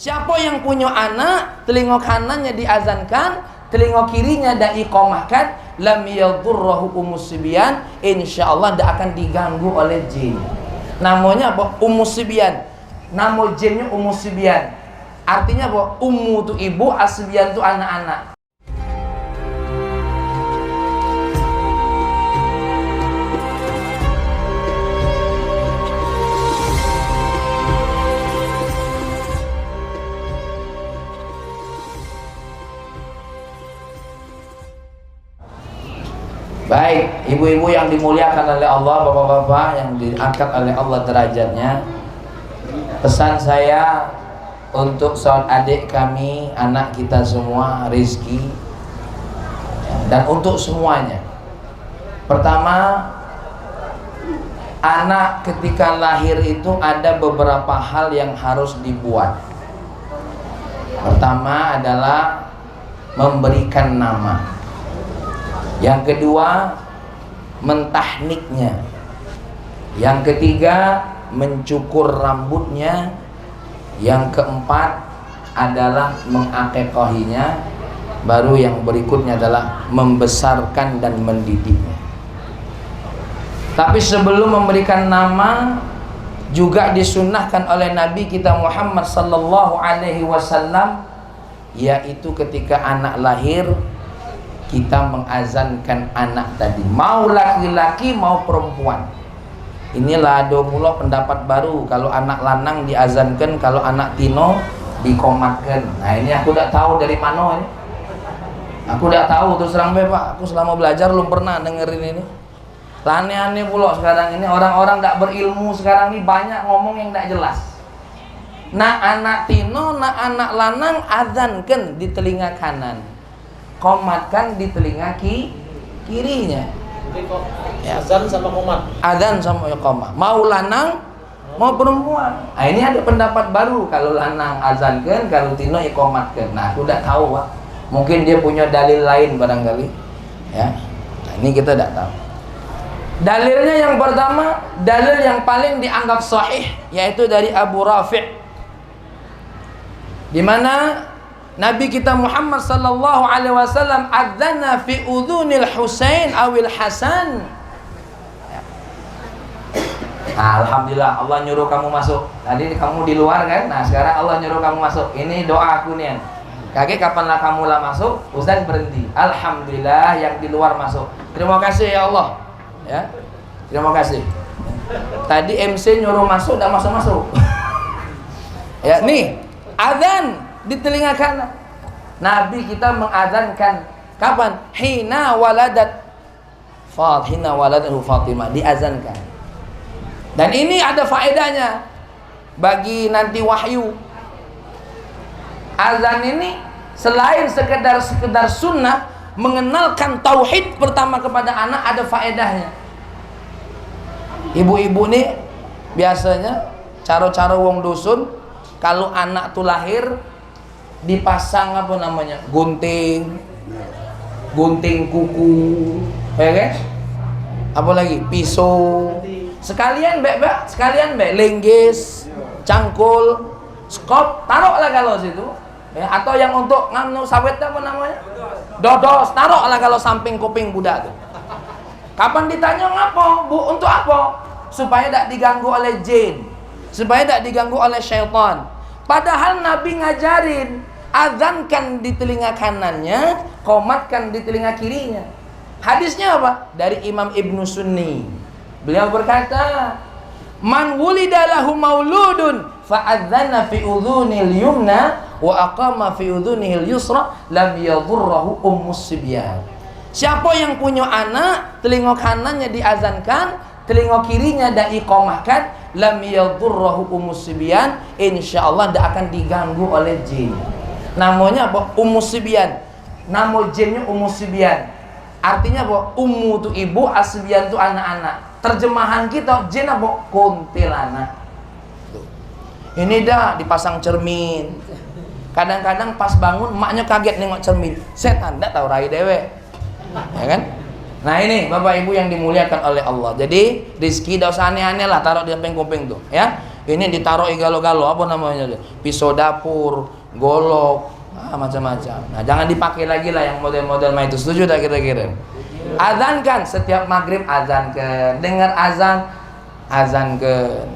Siapa yang punya anak, telinga kanannya diazankan, telinga kirinya diiqamahkan, lam yadurruhu umusibyan, insyaallah tidak akan diganggu oleh jin. Namanya apa? Umusibyan. Nama jinnya umusibyan. Artinya apa? Ummu itu ibu, asbiyan itu anak-anak. Baik, ibu-ibu yang dimuliakan oleh Allah, bapak-bapak yang diangkat oleh Allah derajatnya, pesan saya untuk saudara adik kami, anak kita semua, Rizki, dan untuk semuanya. Pertama, anak ketika lahir itu ada beberapa hal yang harus dibuat. Pertama adalah memberikan nama. Yang kedua, mentahniknya. Yang ketiga, mencukur rambutnya. Yang keempat adalah mengakekahinya. Baru yang berikutnya adalah membesarkan dan mendidiknya. Tapi sebelum memberikan nama, juga disunnahkan oleh Nabi kita Muhammad sallallahu alaihi wasallam, yaitu ketika anak lahir kita mengazankan anak tadi, mau laki-laki mau perempuan. Inilah ada mula pendapat baru, kalau anak lanang diazankan, kalau anak tino dikomatkan. Nah ini aku tidak tahu dari mana ini. Aku tidak tahu terus terang Pak. Aku selama belajar belum pernah dengerin ini. Aneh-aneh pula sekarang ini, orang-orang tidak berilmu sekarang ini banyak ngomong yang tidak jelas. Nah anak tino, nah anak lanang azankan di telinga kanan, komatkan di telinga kirinya. Jadi kok azan sama komat. Azan sama komat. Mau lanang, mau perempuan. Nah, ini ada pendapat baru, kalau lanang azankan, kalau tino ikomatkan. Nah, aku tidak tahu, Pak. Mungkin dia punya dalil lain barangkali. Ya. Nah, ini kita tidak tahu. Dalilnya yang pertama, dalil yang paling dianggap sahih yaitu dari Abu Rafi'. Di mana Nabi kita Muhammad sallallahu alaihi wasallam adzana fi udhunil Husain awil Hasan. Nah, alhamdulillah Allah nyuruh kamu masuk. Tadi kamu di luar kan? Nah, sekarang Allah nyuruh kamu masuk. Ini doa aku nih. Kakek kapanlah kamu lah masuk, Ustaz berhenti. Alhamdulillah yang di luar masuk. Terima kasih ya Allah. Ya. Terima kasih. Tadi MC nyuruh masuk, udah masuk-masuk. Ya, nih, adzan di telinga kanan. Nabi kita mengazankan kapan? Hina waladat Fatimah, diazankan. Dan ini ada faedahnya bagi nanti wahyu. Azan ini selain sekedar sunnah, mengenalkan tauhid pertama kepada anak, ada faedahnya. Ibu-ibu nih biasanya cara-cara wong dusun, kalau anak tuh lahir dipasang apa namanya, gunting kuku, ya kan? Apa lagi, pisau, sekalian lenggis, cangkul, skop, taruhlah kalau situ, ya. Atau yang untuk nganu sawit apa namanya, dodos, taruhlah kalau samping kuping budak tuh. Kapan ditanya ngapa bu, untuk apa? Supaya tidak diganggu oleh jin, supaya tidak diganggu oleh syaitan. Padahal Nabi ngajarin, azankan di telinga kanannya, komatkan di telinga kirinya. Hadisnya apa? Dari Imam Ibnu Sunni. Beliau berkata, man wulida lahu mauludun fa'adzana fi udhunil yumna wa aqama fi udhunil yusra lam yadurruhu ummus sibyan. Siapa yang punya anak, telinga kanannya diazankan, telinga kirinya diiqamahkan, lam yadurruhu ummus sibyan, insyaallah tidak akan diganggu oleh jin. Namanya apa? Umusibyan. Nama jinnya umusibyan. Artinya apa? Ummu itu ibu, asbiyan itu anak-anak. Terjemahan kita, jin apa? Kuntilanak. Ini dah dipasang cermin. Kadang-kadang pas bangun emaknya kaget nengok cermin. Setan, enggak tahu rai dewe. Ya kan? Nah ini Bapak Ibu yang dimuliakan oleh Allah. Jadi rizki tidak usah aneh-aneh lah taruh di samping kuping tuh, ya. Ini ditaruh galo-galo, apa namanya? Pisau dapur, golok, macam-macam. Nah, jangan dipakai lagi lah yang model-model itu. Setuju tak kira-kira? Azankan setiap maghrib, azankan. Dengar azan, azankan.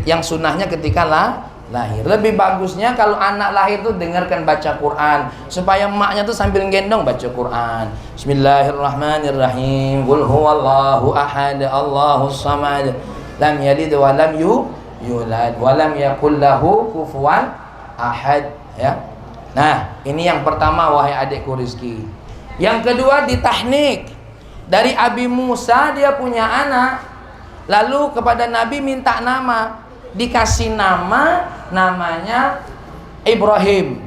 Yang sunnahnya ketika lahir. Lebih bagusnya kalau anak lahir tuh dengarkan baca Quran, supaya emaknya tuh sambil gendong baca Quran. Bismillahirrahmanirrahim. Qul huwallahu ahad, Allahus samad, lam yalid wa lam yulad wa lam yakul lahu kufuwan ahad, ya. Nah, ini yang pertama wahai adikku Rizki. Yang kedua ditahnik. Dari Abi Musa, dia punya anak, lalu kepada Nabi minta nama, dikasih nama, namanya Ibrahim,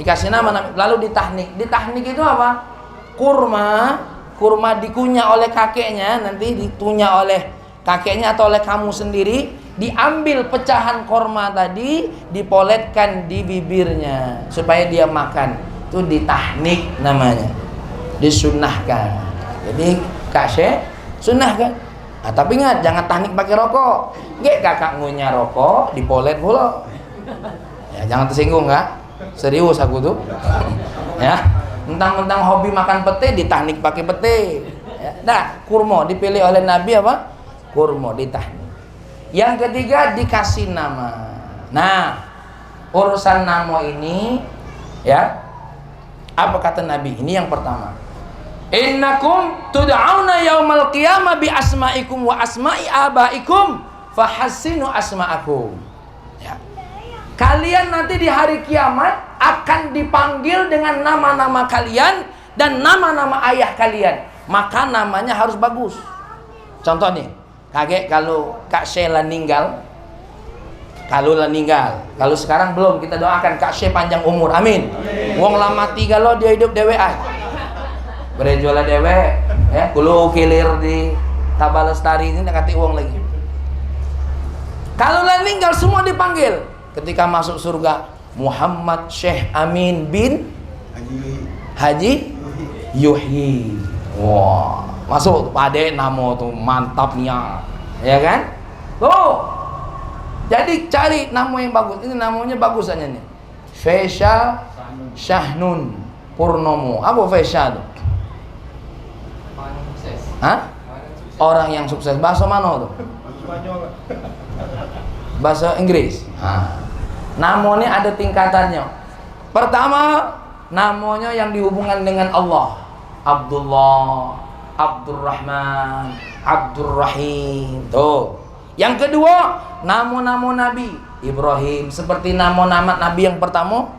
dikasih nama, lalu ditahnik. Ditahnik itu apa? Kurma dikunyah oleh kakeknya, nanti ditunyah oleh kakeknya atau oleh kamu sendiri, diambil pecahan kurma tadi, dipoletkan di bibirnya supaya dia makan. Itu ditahnik namanya, disunnahkan. Jadi Kak Syekh sunnahkan. Nah, tapi ingat, jangan tahnik pakai rokok. Gak kakak ngunyah rokok, dipolet pula. Ya, jangan tersinggung, nggak? Serius aku tuh. Ya, mentang-mentang hobi makan pete, ditahnik pakai pete. Ya, nah, kurma dipilih oleh Nabi apa? Kurma ditahnik. Yang ketiga dikasih nama. Nah, urusan nama ini, ya, apa kata Nabi? Ini yang pertama. Innakum tud'auna yaumal qiyamah bi asma'ikum wa asma'i abaikum fahassinu asma'akum. Ya. Kalian nanti di hari kiamat akan dipanggil dengan nama-nama kalian dan nama-nama ayah kalian. Maka namanya harus bagus. Contoh nih, kakek kalau Kak Sheila meninggal, kalau sekarang belum, kita doakan Kak Sheila panjang umur, amin. Wong lama tiga lo dia hidup dewean. Berejola dewe, ya, kulo kilir di Tabalestari ini nak kati uang lagi. Kalau lah meninggal semua dipanggil. Ketika masuk surga, Muhammad Syekh Amin bin Haji Yuhi. Wah, masuk pade nama tuh mantapnya, ya kan? Tuh. Jadi cari nama yang bagus. Ini namanya bagus aja nih. Faisal Syahnun Purnomo. Apa Faisal tuh? Hah? Orang yang sukses. Bahasa mana tuh? Bahasa Inggris. Namanya ada tingkatannya. Pertama, namanya yang dihubungkan dengan Allah. Abdullah, Abdurrahman, Abdurrahim. Tuh. Yang kedua, nama-nama Nabi. Ibrahim, seperti nama-nama Nabi yang pertama,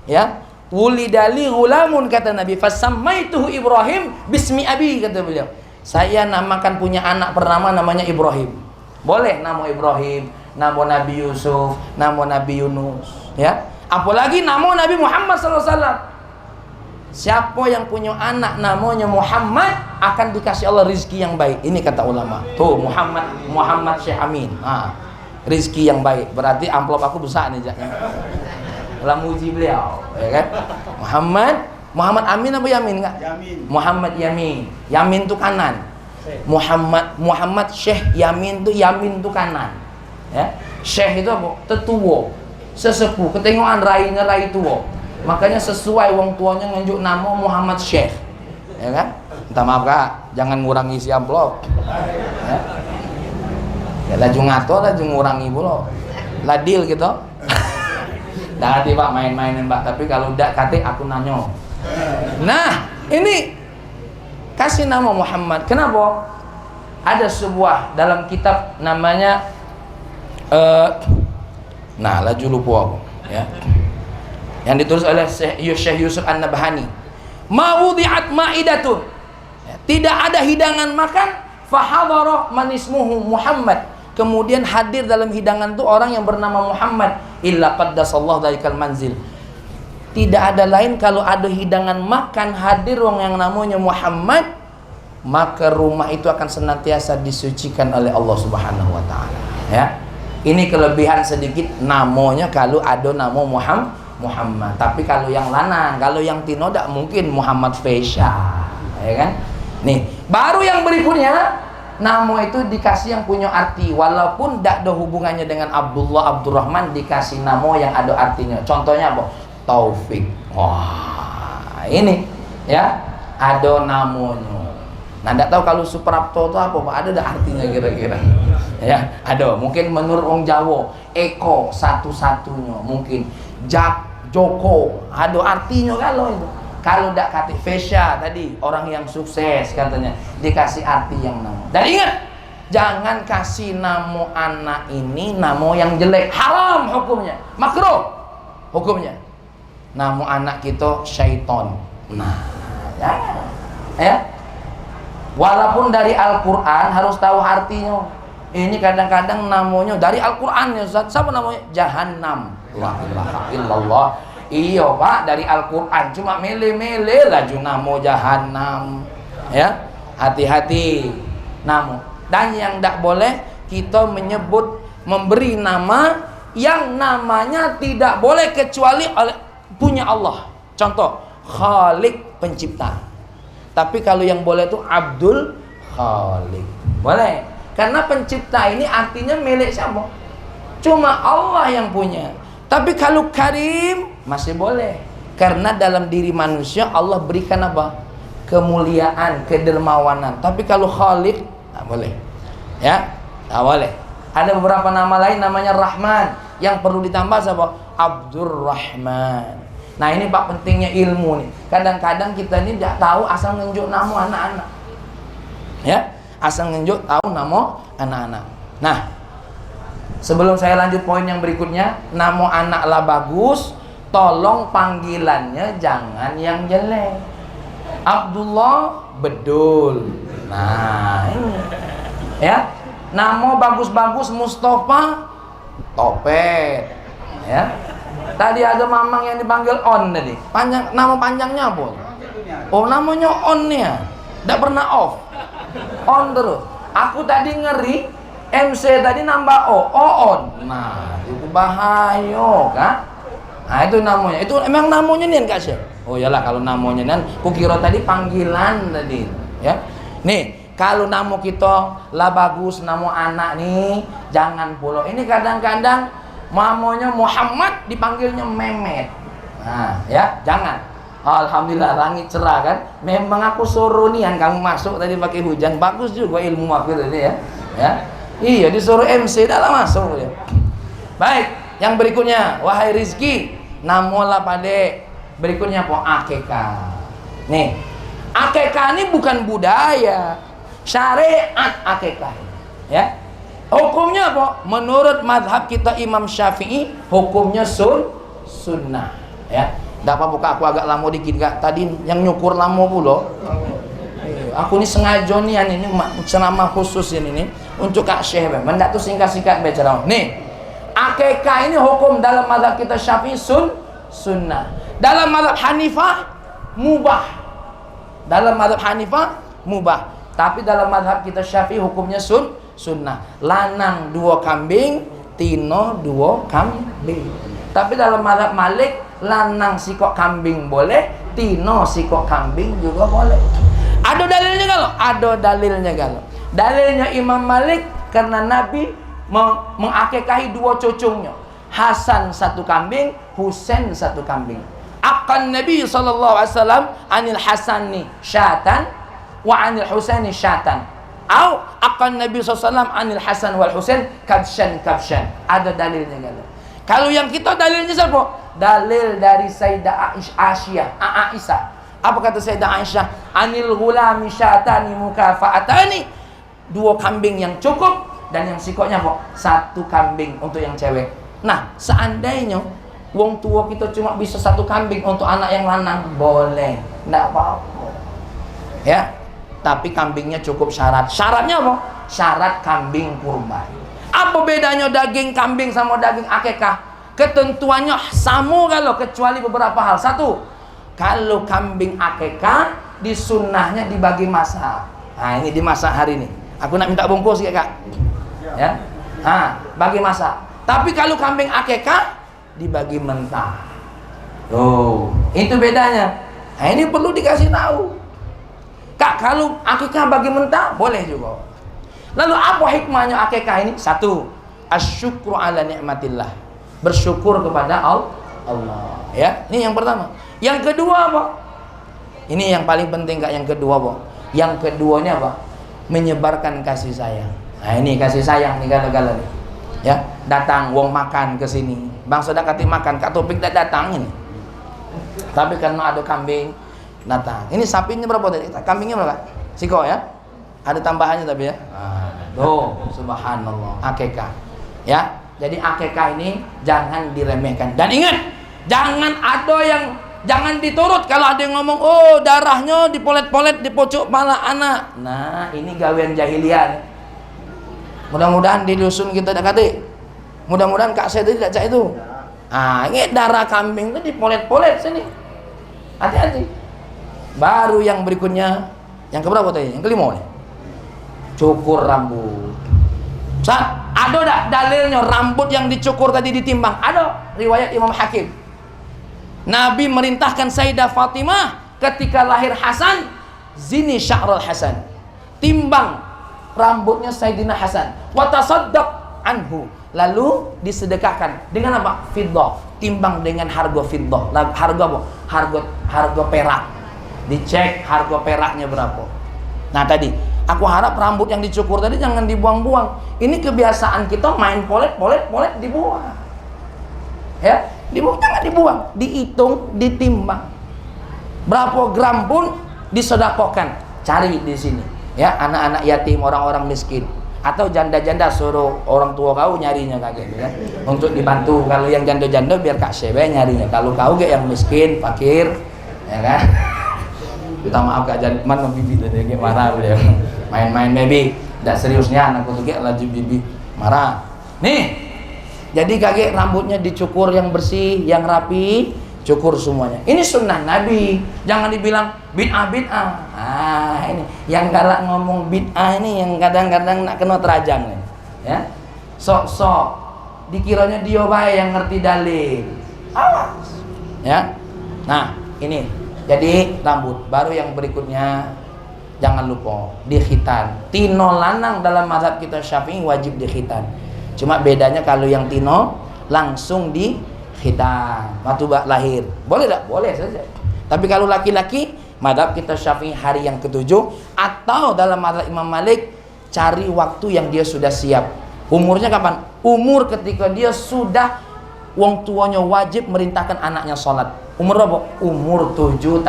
ya. Wulidali gulamun, kata Nabi, fasammaituhu Ibrahim bismi abi, kata beliau. Saya namakan punya anak bernama namanya Ibrahim. Boleh nama Ibrahim, nama Nabi Yusuf, nama Nabi Yunus, ya. Apalagi nama Nabi Muhammad SAW. Siapa yang punya anak namanya Muhammad akan dikasih Allah rizki yang baik. Ini kata ulama. Tuh Muhammad Syekh Amin. Rizki yang baik. Berarti amplop aku besar nih jaknya. Ulah muji beliau, ya kan? Muhammad Amin apa Yamin enggak? Yamin. Muhammad Yamin. Yamin itu kanan. Muhammad Syekh Yamin itu kanan. Ya. Syekh itu apa? Tetua, sesepuh, ketengokan rainya rai tua. Makanya sesuai wong tuanya nunjuk nama Muhammad Syekh. Ya kan? Minta maaf Kak, jangan ngurangi isi amplop. Ya. Ya laju ngato, laju ngurangi pula. Ladil gitu. Dah hati Pak main-mainin Pak, tapi kalau udah kate aku nanyo. Nah, ini kasih nama Muhammad. Kenapa? Ada sebuah dalam kitab namanya nah, laju lupa aku, ya. Yang ditulis oleh Syekh Yusuf An-Nabhani. Ma wudi'at ma'idatun. Ya, tidak ada hidangan makan fahadara man ismuhu Muhammad. Kemudian hadir dalam hidangan itu orang yang bernama Muhammad, illa qaddasallahu dzalikal manzil. Tidak ada lain kalau ada hidangan makan hadir orang yang namanya Muhammad, maka rumah itu akan senantiasa disucikan oleh Allah Subhanahu wa taala, ya. Ini kelebihan sedikit namanya kalau ada nama Muhammad. Tapi kalau yang lanang, kalau yang tino tidak mungkin Muhammad Faisal, ya kan? Nih, baru yang berikutnya Namo itu dikasih yang punya arti, walaupun tidak ada hubungannya dengan Abdullah Abdurrahman, dikasih namo yang ada artinya. Contohnya apa? Taufik. Wah, ini ya ada namonya. Nah, tidak tahu kalau Suprapto itu apa, Pak? Ada artinya kira-kira? Ya, ada. Mungkin menurut orang Jawa, Eko satu-satunya, mungkin Joko, ada artinya kalau itu. Kalau tidak kata Fesya tadi, orang yang sukses katanya, dikasih arti yang nama. Dan ingat, jangan kasih nama anak ini nama yang jelek, haram hukumnya, makruh hukumnya. Nama anak kita syaiton. Nah, ya. Walaupun dari Al-Quran harus tahu artinya. Ini kadang-kadang namanya dari Al-Quran ya, siapa namanya? Jahannam. La ilaha illallah. Iya Pak, dari Al-Quran, cuma mele-mele laju namo Jahannam. Ya, hati-hati namo. Dan yang tidak boleh kita menyebut, memberi nama yang namanya tidak boleh kecuali oleh punya Allah. Contoh, Khalik, pencipta. Tapi kalau yang boleh itu Abdul Khalik, boleh. Karena pencipta ini artinya milik siapa? Cuma Allah yang punya. Tapi kalau Karim masih boleh, karena dalam diri manusia Allah berikan apa? Kemuliaan, kedermawanan. Tapi kalau Khalik tak boleh, ya, tak boleh. Ada beberapa nama lain namanya Rahman, yang perlu ditambah siapa? Abdurrahman. Nah ini Pak, pentingnya ilmu nih. Kadang-kadang kita ini tidak tahu asal nunjuk nama anak-anak, ya, asal nunjuk tahu nama anak-anak. Nah, sebelum saya lanjut poin yang berikutnya, nama anaklah bagus, tolong panggilannya jangan yang jelek. Abdullah Bedul. Nah, ini. Ya. Nama bagus-bagus Mustafa Topet. Ya. Tadi ada mamang yang dipanggil On tadi. Panjang, nama panjangnya apa? Oh, namanya On ya. Tidak pernah off. On terus. Aku tadi ngeri MC tadi nambah O, On. Nah, itu bahaya kan? Nah, itu namanya. Itu emang namanya nih Kak Syekh. Oh iyalah, kalau namanya nan, kukira tadi panggilan tadi, ya. Nih, kalau nama kita lah bagus, nama anak nih, jangan pula. Ini kadang-kadang mamanya Muhammad dipanggilnya Mehmet. Nah, ya, jangan. Alhamdulillah langit cerah kan. Memang aku suruh nih yang kamu masuk tadi pakai hujan. Bagus juga ilmu aku tadi ya. Ya. Iya, disuruh MC dalam masuk ya. Baik, yang berikutnya, wahai Rizki, namalah pade. Berikutnya apa? Akekah. Nih, akekah ini bukan budaya, syariat akekah. Ya. Hukumnya apa? Menurut mazhab kita Imam Syafi'i, hukumnya sunnah. Ya. Dapat buka aku agak lama dikit Kak. Tadi yang nyukur lama pula. Aku ini sengaja nih ini ceramah khusus ini untuk Kak Syekh. Mendak tuh singkat-singkat bicara. Nih, akekah ini hukum dalam mazhab kita Syafi'i sunnah. Dalam mazhab Hanifah mubah. Dalam mazhab Hanifah mubah. Tapi dalam mazhab kita Syafi'i hukumnya sunnah. Lanang 2 kambing, tino 2 kambing. Tapi dalam mazhab Malik, lanang sikok kambing boleh, tino sikok kambing juga boleh. Ada dalilnya kalau? Ada dalilnya kalau. Dalilnya Imam Malik karena Nabi mengakekahi 2 cucunya. Hasan 1 kambing, Husain 1 kambing. Akan Nabi SAW anil Hasani syatan wa anil Husaini syatan. Au akan Nabi SAW anil Hasan wal Husain kabshan. Ada dalilnya kalau. Kalau yang kita dalilnya siapa? Dalil dari Sayyidah Aisyah. Apa kata Sayyidah Aisyah? Anil gulami syatani mukafa'atani. 2 kambing yang cukup, dan yang sikoknya apa? 1 kambing untuk yang cewek. Nah, seandainya wong tua kita cuma bisa 1 kambing untuk anak yang lanang, boleh, enggak apa-apa. Ya. Tapi kambingnya cukup syarat. Syaratnya apa? Syarat kambing kurban. Apa bedanya daging kambing sama daging akekah? Ketentuannya sama kalau, kecuali beberapa hal. 1, kalau kambing akekah disunnahnya dibagi masak. Nah, ini dimasak hari ini. Aku nak minta bungkus ya Kak. Ya. Nah, bagi masak. Tapi kalau kambing akekah dibagi mentah. Oh, itu bedanya. Nah, ini perlu dikasih tahu. Kak, kalau akikah bagi mentah boleh juga. Lalu apa hikmahnya akikah ini? Satu, asyukru ala ni'matillah. Bersyukur kepada Allah. Ya, ini yang pertama. Yang kedua apa? Ini yang paling penting Kak, yang kedua apa? Yang keduanya apa? Menyebarkan kasih sayang. Nah, ini kasih sayang nih gala-gala nih. Ya, datang wong makan ke sini. Bang sudah kati makan, Kak Topik tak datang ini. Tapi karena ada kambing datang. Ini sapinya berapa tadi? Kambingnya berapa? Siko ya? Ada tambahannya tapi ya. Tuh, subhanallah. Akikah. Ya. Jadi akikah ini jangan diremehkan. Dan ingat, jangan diturut kalau ada yang ngomong, "Oh, darahnya dipolet-polet di pojok kepala anak." Nah, ini gawean jahiliyah. Mudah-mudahan di dusun kita tak kate. Mudah-mudahan Kak saya tidak cak itu. Ini darah kambing itu dipolet-polet sini. Hati-hati. Baru yang berikutnya, yang keberapa tadi? Yang kelima nih. Cukur rambut. Ada tak dalilnya rambut yang dicukur tadi ditimbang? Ada. Riwayat Imam Hakim. Nabi merintahkan Sayyidah Fatimah ketika lahir Hasan, zini sya'ral Hasan. Timbang rambutnya Sayyidina Hasan. Wa tasaddaq anhu. Lalu disedekahkan dengan apa? Fiddah. Timbang dengan harga fiddah. Harga apa? Harga perak. Dicek harga peraknya berapa. Nah tadi, aku harap rambut yang dicukur tadi jangan dibuang-buang. Ini kebiasaan kita main polet dibuang. Ya, dibuang, jangan dibuang. Dihitung, ditimbang. Berapa gram pun disedekahkan. Cari di sini. Ya, anak-anak yatim, orang-orang miskin. Atau janda-janda suruh orang tua kau nyarinya kakek ya. Untuk dibantu. Kalau yang janda-janda biar Kak Sebe nyarinya. Kalau kau kayak yang miskin, fakir, ya kan? Kita maaf Kak Jan, mana bibi tadi kayak marah beliau. Main-main baby, tidak seriusnya anakku tuh kayak laju bibi marah. Nih, jadi kakek rambutnya dicukur yang bersih, yang rapi, cukur semuanya. Ini sunnah Nabi. Jangan dibilang bid'ah. Ini yang galak ngomong bid'ah ini yang kadang-kadang nak kena terajang nih. Ya, sok-sok dikiranya dia baik yang ngerti dalil. Awas. Ya, nah ini. Jadi rambut. Baru yang berikutnya, jangan lupa dikhitan. Tino lanang dalam mazhab kita Syafi'i wajib dikhitan. Cuma bedanya kalau yang tino langsung dikhitan waktu lahir. Boleh tak? Boleh saja. Tapi kalau laki-laki, mazhab kita Syafi'i hari yang ketujuh, atau dalam mazhab Imam Malik cari waktu yang dia sudah siap. Umurnya kapan? Umur ketika dia sudah wong tuanya wajib merintahkan anaknya sholat. Umur berapa? Umur 7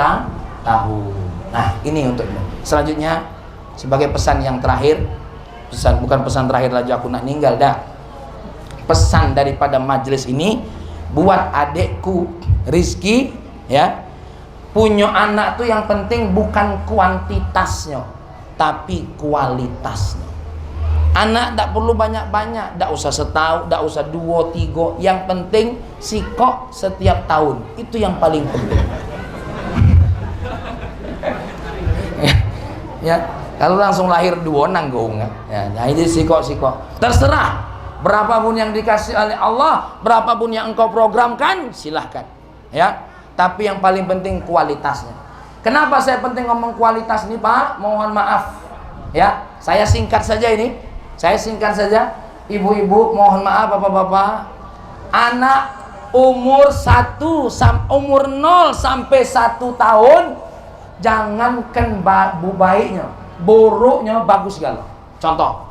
tahun. Nah, ini untuknya. Selanjutnya, sebagai pesan yang terakhir, bukan pesan terakhir lagi aku nak ninggal dah. Pesan daripada majelis ini buat adekku Rizky, ya, punya anak tuh yang penting bukan kuantitasnya, tapi kualitasnya. Anak tak perlu banyak-banyak, tak usah setahun, tak usah 2, 3. Yang penting sikok setiap tahun. Itu yang paling penting. Ya, kalau langsung lahir 2 nanggung ya. Nah, ini sikok. Terserah berapapun yang dikasih oleh Allah, berapapun yang engkau programkan, silahkan. Ya. Tapi yang paling penting kualitasnya. Kenapa saya penting ngomong kualitas nih, Pak? Mohon maaf. Ya, saya singkat saja ini. Ibu-ibu, mohon maaf bapak-bapak. Anak umur 0 sampai 1 tahun, jangankan baiknya, buruknya bagus segala. Contoh,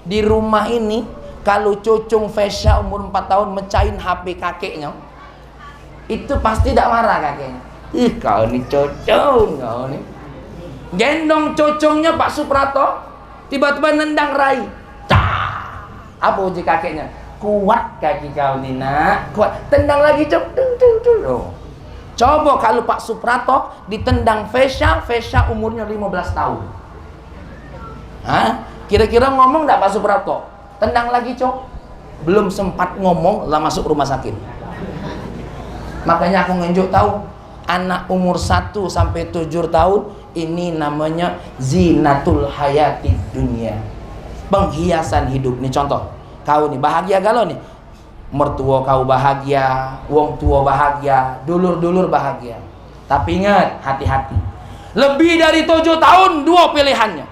di rumah ini kalau cucung Fesya umur 4 tahun mecahin HP kakeknya, itu pasti tidak marah kakeknya. Ih, kau nih cucung, kau nih. Gendong cucungnya Pak Suprato, tiba-tiba nendang rai. Apa uji kakeknya? Kuat kaki kau nih nak, kuat. Tendang lagi, coba kalau Pak Suprato ditendang Fesya umurnya 15 tahun. Kira-kira ngomong enggak Pak Suprato? Tendang lagi, belum sempat ngomong lah masuk rumah sakit. Makanya aku ngenjuk tahu, anak umur 1 sampai 7 tahun ini namanya zinatul hayati dunia, penghiasan hidup. Nih contoh, kau nih bahagia galau nih, mertua kau bahagia, wong tua bahagia, dulur-dulur bahagia. Tapi ingat, hati-hati. Lebih dari 7 tahun, 2 pilihannya.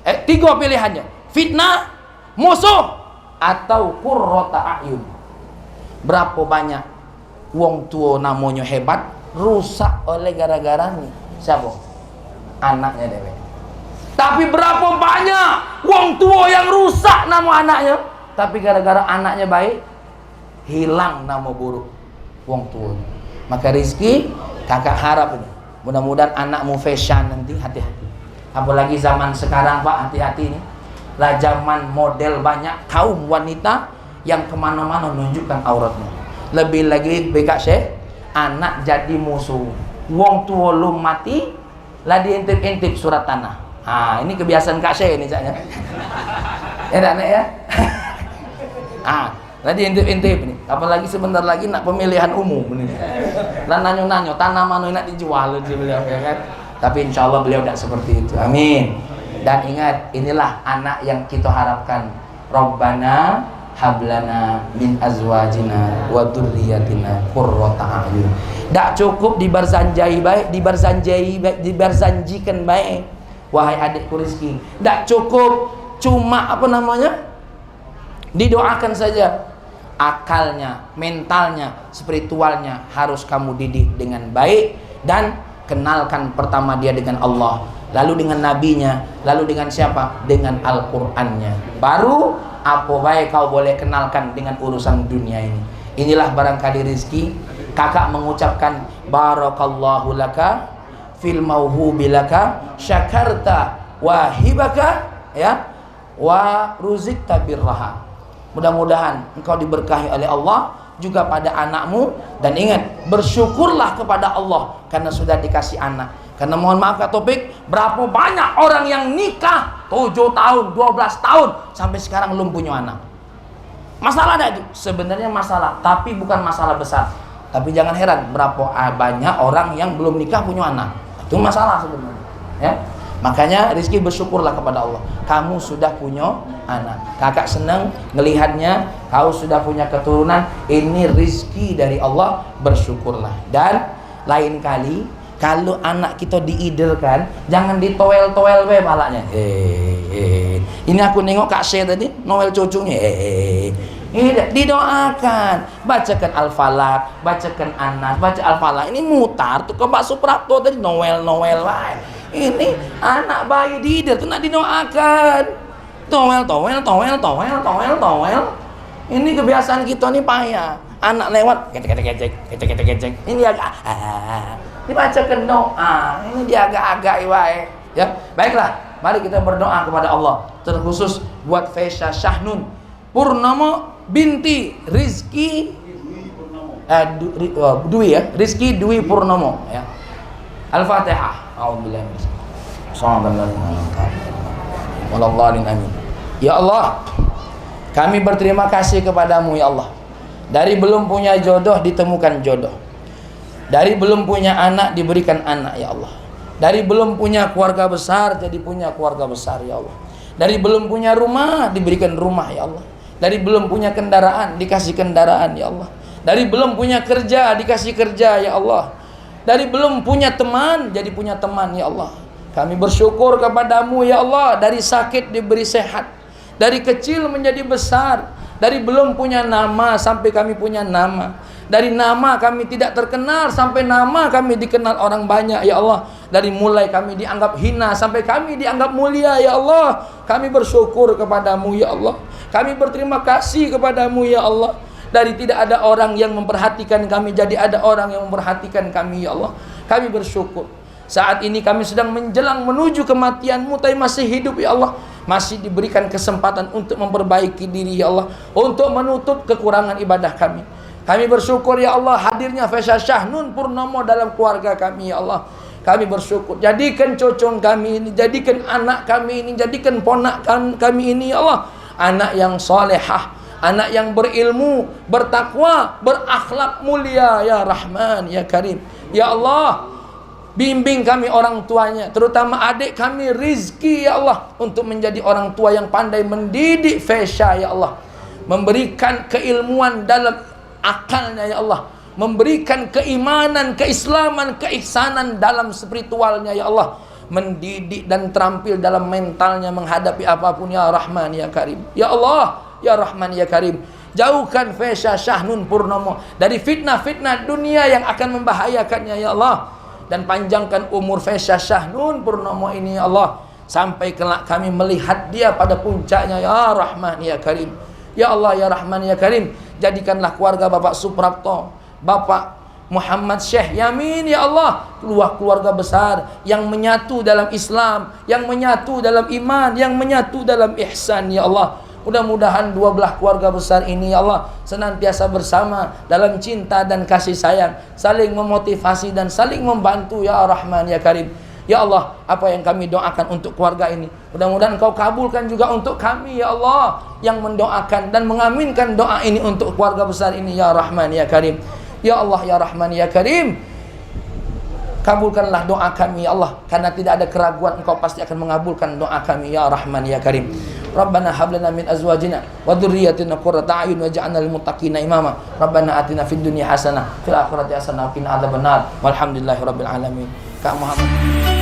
Tiga pilihannya, fitnah, musuh, atau qurrata a'yun. Berapa banyak wong tua namanya hebat rusak oleh gara-gara nih siapa? Anaknya dewe. Tapi berapa banyak wong tua yang rusak nama anaknya, tapi gara-gara anaknya baik hilang nama buruk wong tua. Maka rizki kakak harap ini mudah-mudahan anakmu fashion nanti, hati-hati. Apalagi zaman sekarang Pak, hati-hati nih. Lah zaman model banyak kaum wanita yang kemana-mana menunjukkan auratnya. Lebih lagi BK Syekh, anak jadi musuh. Wong tua lu mati, lah diintip-intip surat tanah. Ini kebiasaan Kak Syekh ini caknya. Ya anak ya. Lah diintip-intip nih. Apalagi sebentar lagi nak pemilihan umum nih. Lah nanyo-nanyo tanah mana nak dijual beliau ya kan. Tapi insya Allah beliau tidak seperti itu. Amin. Dan ingat, inilah anak yang kita harapkan. Rabbana hablana min azwajina wa dzurriyyatina qurrata a'yun. Tak cukup diberjanji baik, diberjanjikan baik. Wahai adikku rizki. Tak cukup cuma didoakan saja. Akalnya, mentalnya, spiritualnya harus kamu didik dengan baik dan kenalkan pertama dia dengan Allah, lalu dengan nabinya, lalu dengan siapa? Dengan Al-Qur'annya. Baru apa baik kau boleh kenalkan dengan urusan dunia ini. Inilah barangkali rizki. Kakak mengucapkan barakallahu laka fil mauhubi laka syakarta wahibaka ya wa ruzikta birraha. Mudah-mudahan engkau diberkahi oleh Allah juga pada anakmu, dan ingat, bersyukurlah kepada Allah karena sudah dikasih anak. Karena mohon maaf Kak Topik, berapa banyak orang yang nikah 7 tahun, 12 tahun sampai sekarang belum punya anak. Masalah ada itu? Sebenarnya masalah, tapi bukan masalah besar. Tapi jangan heran berapa banyak orang yang belum nikah punya anak. Itu masalah sebenarnya, ya. Makanya rizki bersyukurlah kepada Allah. Kamu sudah punya anak. Kakak senang melihatnya. Kau sudah punya keturunan. Ini rizki dari Allah. Bersyukurlah. Dan lain kali kalau anak kita diidelkan, jangan ditoel-toel we palanya. Ini aku nengok Kak Syekh tadi, noel cucunya. Didoakan, bacakan Al-Falaq, bacakan Anas, baca Al-Falaq. Ini mutar tuh ke Mbak Suprapto tadi noel wae. Ini anak bayi diidel tuh nak didoakan. Toel. Ini kebiasaan kita nih payah. Anak lewat kecek. Ini agak dibacakan doa. Ini dia agak-agak wae. Ya, baiklah. Mari kita berdoa kepada Allah. Terkhusus buat Faisha Syahnun Purnomo binti Rizki Dwi ya, Rizki Dwi Purnomo ya. Al-Fatihah. A'udzubillahi amin. Ya Allah, kami berterima kasih kepadamu ya Allah. Dari belum punya jodoh ditemukan jodoh. Dari belum punya anak diberikan anak ya Allah. Dari belum punya keluarga besar jadi punya keluarga besar ya Allah. Dari belum punya rumah diberikan rumah ya Allah. Dari belum punya kendaraan dikasih kendaraan ya Allah. Dari belum punya kerja dikasih kerja ya Allah. Dari belum punya teman jadi punya teman ya Allah. Kami bersyukur kepadamu ya Allah. Dari sakit diberi sehat, dari kecil menjadi besar, dari belum punya nama sampai kami punya nama, dari nama kami tidak terkenal sampai nama kami dikenal orang banyak ya Allah. Dari mulai kami dianggap hina sampai kami dianggap mulia ya Allah. Kami bersyukur kepadamu ya Allah. Kami berterima kasih kepadamu ya Allah. Dari tidak ada orang yang memperhatikan kami jadi ada orang yang memperhatikan kami ya Allah. Kami bersyukur. Saat ini kami sedang menjelang menuju kematianmu, tapi masih hidup ya Allah. Masih diberikan kesempatan untuk memperbaiki diri ya Allah, untuk menutup kekurangan ibadah kami. Kami bersyukur ya Allah hadirnya Faisha Syahnun Purnomo dalam keluarga kami ya Allah. Kami bersyukur, jadikan cocong kami ini, jadikan anak kami ini, jadikan ponakan kami ini ya Allah anak yang solehah, anak yang berilmu, bertakwa, berakhlak mulia ya Rahman ya Karim. Ya Allah, bimbing kami orang tuanya, terutama adik kami Rizki ya Allah, untuk menjadi orang tua yang pandai mendidik Faisha ya Allah, memberikan keilmuan dalam akalnya ya Allah, memberikan keimanan, keislaman, keihsanan dalam spiritualnya ya Allah, mendidik dan terampil dalam mentalnya menghadapi apapun ya Rahman ya Karim. Ya Allah, ya Rahman ya Karim. Jauhkan Fesya Syahnun Purnomo dari fitnah-fitnah dunia yang akan membahayakannya ya Allah. Dan panjangkan umur Fesya Syahnun Purnomo ini ya Allah, sampai kelak kami melihat dia pada puncaknya ya Rahman ya Karim. Ya Allah ya Rahman ya Karim, jadikanlah keluarga Bapak Suprapto, Bapak Muhammad Syekh Yamin ya Allah, keluarga besar yang menyatu dalam Islam, yang menyatu dalam iman, yang menyatu dalam ihsan ya Allah. Mudah-mudahan dua belah keluarga besar ini ya Allah senantiasa bersama dalam cinta dan kasih sayang, saling memotivasi dan saling membantu ya Rahman ya Karim. Ya Allah, apa yang kami doakan untuk keluarga ini, mudah-mudahan Engkau kabulkan juga untuk kami ya Allah, yang mendoakan dan mengaminkan doa ini untuk keluarga besar ini ya Rahman ya Karim. Ya Allah ya Rahman ya Karim, kabulkanlah doa kami ya Allah, karena tidak ada keraguan Engkau pasti akan mengabulkan doa kami ya Rahman ya Karim. Rabbana hab lana min azwajina wa dhurriyyatina qurrata a'yun waj'alna lil muttaqina imama. Rabbana atina fid dunya hasanah fil akhirati hasanah wa qina adzabannar. Walhamdulillahirabbil alamin. Kak Muhammad